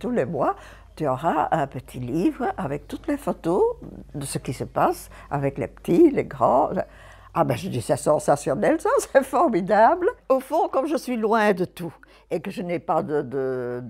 tous les mois, tu auras un petit livre avec toutes les photos de ce qui se passe avec les petits, les grands. Ah ben je dis c'est sensationnel ça, c'est formidable. Au fond, comme je suis loin de tout et que je n'ai pas de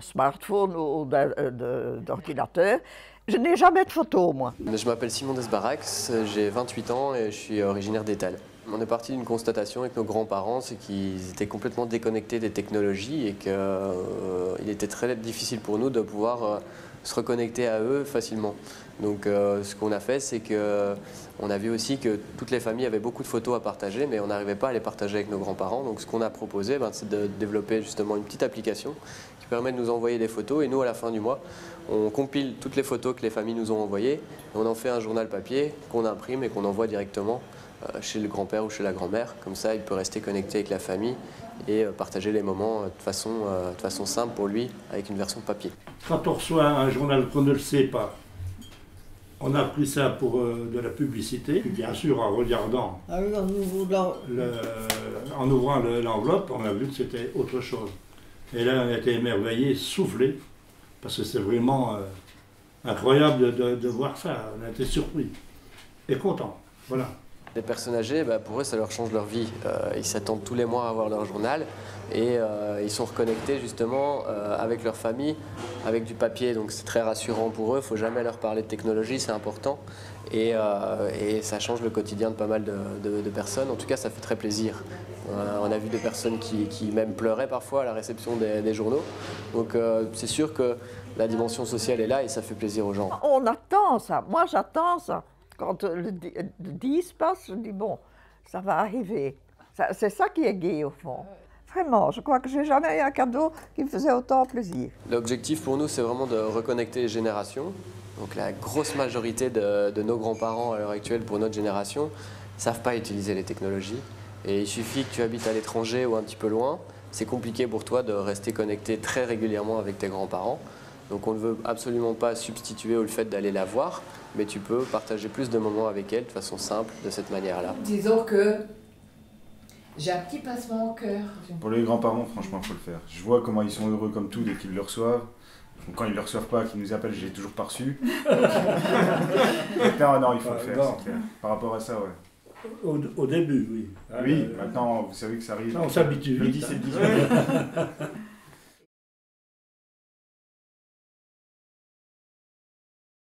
smartphone ou d'ordinateur, je n'ai jamais de photos moi. Je m'appelle Simon Desbarax, j'ai 28 ans et je suis originaire d'Étal. On est parti d'une constatation avec nos grands-parents, c'est qu'ils étaient complètement déconnectés des technologies et qu'il était très difficile pour nous de pouvoir se reconnecter à eux facilement. Donc ce qu'on a fait, c'est qu'on a vu aussi que toutes les familles avaient beaucoup de photos à partager, mais on n'arrivait pas à les partager avec nos grands-parents. Donc ce qu'on a proposé, c'est de développer justement une petite application qui permet de nous envoyer des photos et nous, à la fin du mois, on compile toutes les photos que les familles nous ont envoyées et on en fait un journal papier qu'on imprime et qu'on envoie directement chez le grand-père ou chez la grand-mère. Comme ça, il peut rester connecté avec la famille et partager les moments de façon simple pour lui, avec une version papier. Quand on reçoit un journal qu'on ne le sait pas, on a pris ça pour de la publicité, bien sûr en regardant, en ouvrant l'enveloppe, on a vu que c'était autre chose. Et là, on a été émerveillés, soufflés, parce que c'est vraiment incroyable de voir ça. On a été surpris et contents. Voilà. Les personnes âgées, pour eux, ça leur change leur vie. Ils s'attendent tous les mois à avoir leur journal et ils sont reconnectés justement avec leur famille, avec du papier. Donc c'est très rassurant pour eux. Il ne faut jamais leur parler de technologie, c'est important. Et ça change le quotidien de pas mal de personnes. En tout cas, ça fait très plaisir. On a vu des personnes qui même pleuraient parfois à la réception des journaux. Donc c'est sûr que la dimension sociale est là et ça fait plaisir aux gens. On attend ça. Moi, j'attends ça. Quand le 10 passe, je dis bon, ça va arriver. C'est ça qui est gai au fond. Vraiment, je crois que j'ai jamais eu un cadeau qui me faisait autant plaisir. L'objectif pour nous, c'est vraiment de reconnecter les générations. Donc la grosse majorité de nos grands-parents à l'heure actuelle, pour notre génération, ne savent pas utiliser les technologies. Et il suffit que tu habites à l'étranger ou un petit peu loin, c'est compliqué pour toi de rester connecté très régulièrement avec tes grands-parents. Donc on ne veut absolument pas substituer au fait d'aller la voir, mais tu peux partager plus de moments avec elle de façon simple, de cette manière-là. Disons que j'ai un petit pincement au cœur. Pour les grands-parents, franchement, il faut le faire. Je vois comment ils sont heureux comme tout dès qu'ils le reçoivent. Donc, quand ils ne le reçoivent pas, qu'ils nous appellent, je l'ai toujours pas reçu. Non, il faut le faire, c'est clair. Par rapport à ça, ouais. Au début, oui. Oui, maintenant, vous savez que ça arrive. On s'habitue Le vite. 10 et le 18.